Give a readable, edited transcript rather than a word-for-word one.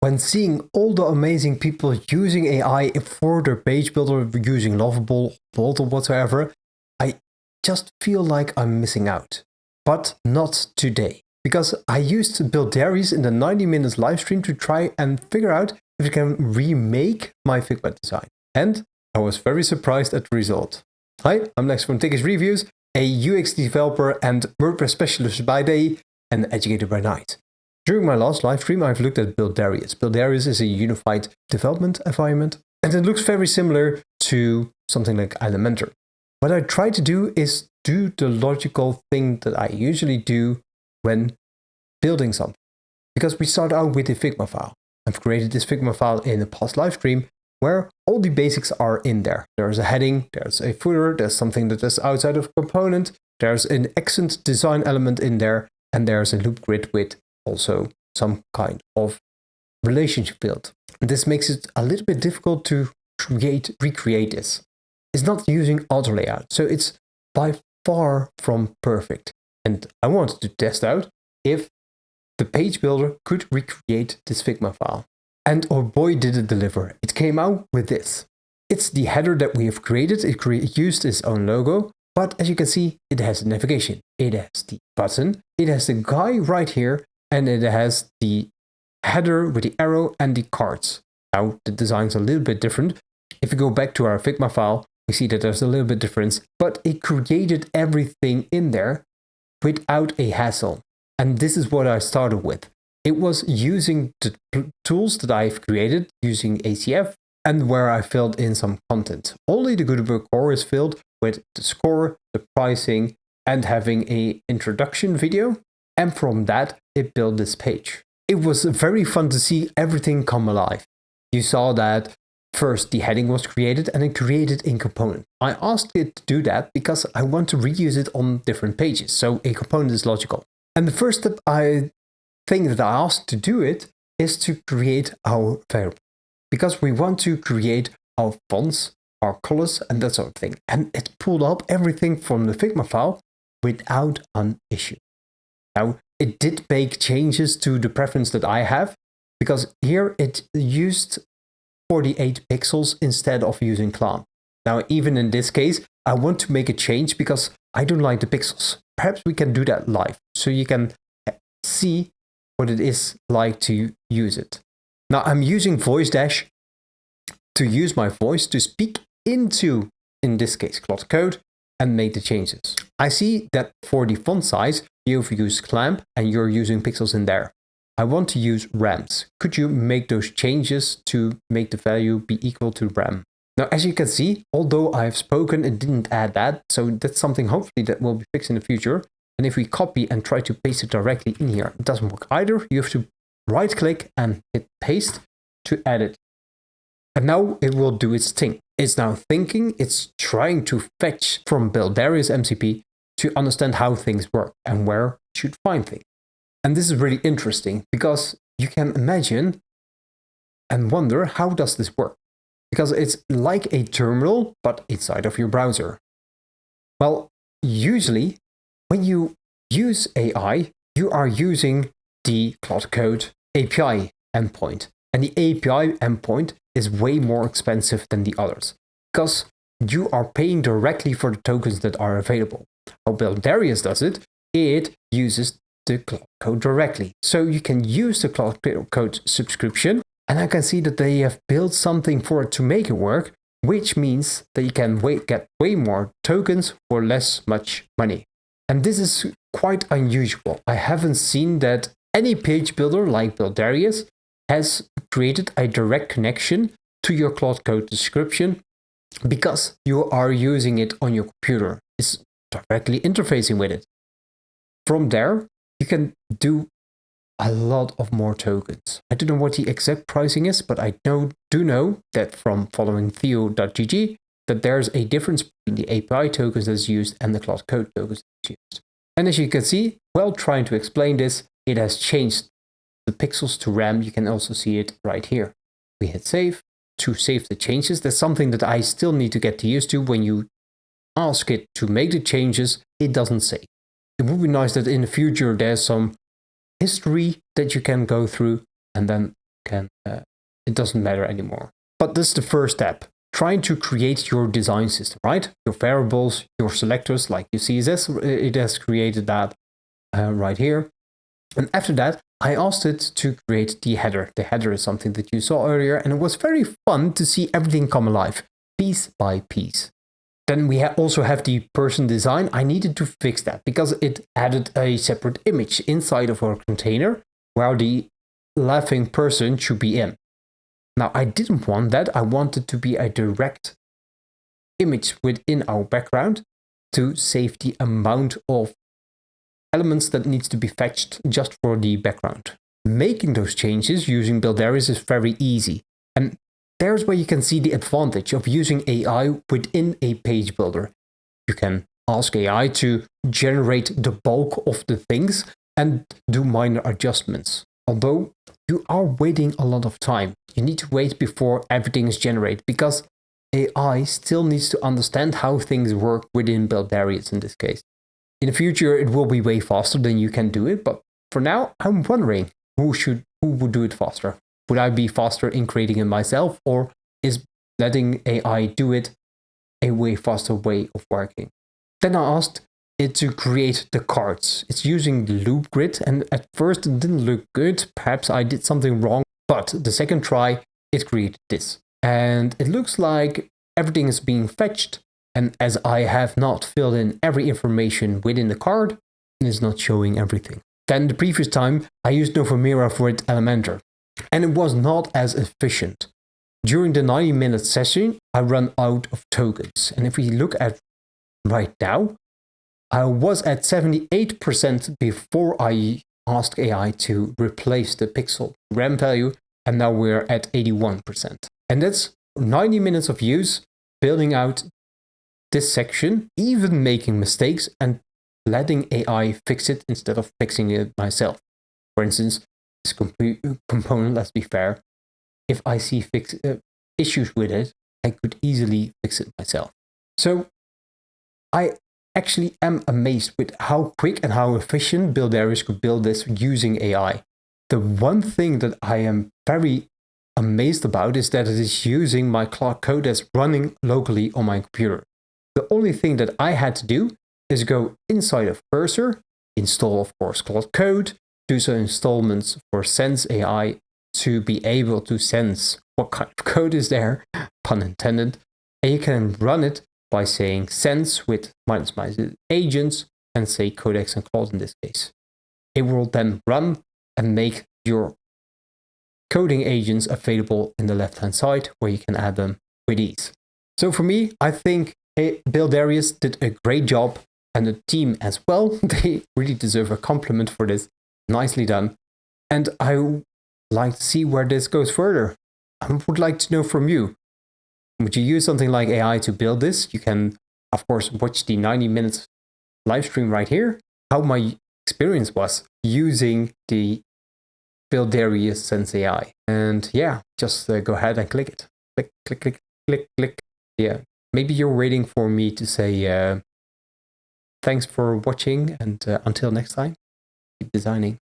when seeing all the amazing people using AI for their page builder, using Lovable, Bolt, or whatsoever, I just feel like I'm missing out. But not today, because I used Builderius in the 90 minutes live stream to try and figure out if I can remake my Figma design. And I was very surprised at the result. Hi, I'm Lex from Tickets Reviews, a UX developer and WordPress specialist by day and educator by night. During my last live stream, I've looked at Builderius. Builderius is a unified development environment, and it looks very similar to something like Elementor. What I try to do is do the logical thing that I usually do when building something. Because we start out with a Figma file. I've created this Figma file in a past live stream where all the basics are in there. There's a heading, there's a footer, there's something that is outside of a component, there's an accent design element in there, and there's a loop grid with also some kind of relationship field. And this makes it a little bit difficult to recreate this. It's not using auto layout, so it's by far from perfect. And I wanted to test out if the page builder could recreate this Figma file. And oh boy, did it deliver. It came out with this. It's the header that we have created. It used its own logo, but as you can see, it has the navigation. It has the button. It has the guy right here, and it has the header with the arrow and the cards. Now, the design's a little bit different. If we go back to our Figma file, we see that there's a little bit difference, but it created everything in there without a hassle. And this is what I started with. It was using the tools that I've created using ACF and where I filled in some content. Only the Gutenberg core is filled with the score, the pricing, and having an introduction video. And from that, it built this page. It was very fun to see everything come alive. You saw that first the heading was created and it created a component. I asked it to do that because I want to reuse it on different pages. So a component is logical. And the first thing that I asked to do it is to create our variable. Because we want to create our fonts, our colors, and that sort of thing. And it pulled up everything from the Figma file without an issue. Now, it did make changes to the preference that I have, because here it used 48 pixels instead of using clamp. Now, even in this case, I want to make a change because I don't like the pixels. Perhaps we can do that live, so you can see what it is like to use it. Now, I'm using Voice Dash to use my voice to speak into, in this case, Cloud Code, and make the changes. I see that for the font size, you've used clamp and you're using pixels in there. I want to use rams. Could you make those changes to make the value be equal to ram? Now, as you can see, although I've spoken, it didn't add that. So that's something hopefully that will be fixed in the future. And if we copy and try to paste it directly in here, it doesn't work either. You have to right click and hit paste to add it. And now it will do its thing. It's now thinking, it's trying to fetch from Builderius MCP to understand how things work and where it should find things. And this is really interesting because you can imagine and wonder, how does this work? Because it's like a terminal, but inside of your browser. Well, usually when you use AI, you are using the Cloud Code API endpoint. And the API endpoint is way more expensive than the others because you are paying directly for the tokens that are available. How Builderius does it, it uses the Cloud Code directly. So you can use the Cloud Code subscription, and I can see that they have built something for it to make it work, which means that you can get way more tokens for less much money. And this is quite unusual. I haven't seen that any page builder like Builderius has created a direct connection to your Cloud Code description because you are using it on your computer. It's directly interfacing with it. From there, you can do a lot of more tokens. I don't know what the exact pricing is, but I do know that from following theo.gg that there's a difference between the API tokens that's used and the Cloud Code tokens that's used. And as you can see, while trying to explain this, it has changed the pixels to RAM. You can also see it right here. We hit save to save the changes. That's something that I still need to get used to. When you ask it to make the changes, it doesn't save. It would be nice that in the future there's some history that you can go through and then it doesn't matter anymore. But this is the first step. Trying to create your design system, right? Your variables, your selectors, like your CSS, it has created that right here. And after that, I asked it to create the header. The header is something that you saw earlier, and it was very fun to see everything come alive, piece by piece. Then we also have the person design. I needed to fix that because it added a separate image inside of our container where the laughing person should be in. Now, I didn't want that. I wanted to be a direct image within our background to save the amount of elements that needs to be fetched just for the background. Making those changes using Builderius is very easy. And there's where you can see the advantage of using AI within a page builder. You can ask AI to generate the bulk of the things and do minor adjustments. Although you are waiting a lot of time. You need to wait before everything is generated because AI still needs to understand how things work within Builderius in this case. In the future, it will be way faster than you can do it, but for now, I'm wondering who would do it faster. Would I be faster in creating it myself, or is letting AI do it a way faster way of working? Then I asked it to create the cards. It's using the loop grid, and at first it didn't look good. Perhaps I did something wrong, but the second try, it created this. And it looks like everything is being fetched. And as I have not filled in every information within the card, it is not showing everything. Then the previous time, I used Novamira for its Elementor, and it was not as efficient. During the 90-minute session, I ran out of tokens. And if we look at right now, I was at 78% before I asked AI to replace the pixel RAM value, and now we're at 81%. And that's 90 minutes of use, building out this section, even making mistakes and letting AI fix it instead of fixing it myself. For instance, this component, let's be fair, if I see issues with it, I could easily fix it myself. So I actually am amazed with how quick and how efficient Builderius could build this using AI. The one thing that I am very amazed about is that it is using my Claude code that's running locally on my computer. The only thing that I had to do is go inside of Cursor, install, of course, Claude Code, do some installments for Sense AI to be able to sense what kind of code is there, pun intended, and you can run it by saying sense with minus agents and say Codex and Claude in this case. It will then run and make your coding agents available in the left-hand side where you can add them with ease. So for me, I think Builderius did a great job, and the team as well. They really deserve a compliment for this. Nicely done. And I would like to see where this goes further. I would like to know from you. Would you use something like AI to build this? You can, of course, watch the 90 minutes live stream right here. How my experience was using the Builderius Sense AI. And yeah, just go ahead and click it. Click, click, click, click, click. Yeah. Maybe you're waiting for me to say thanks for watching, and until next time, keep designing.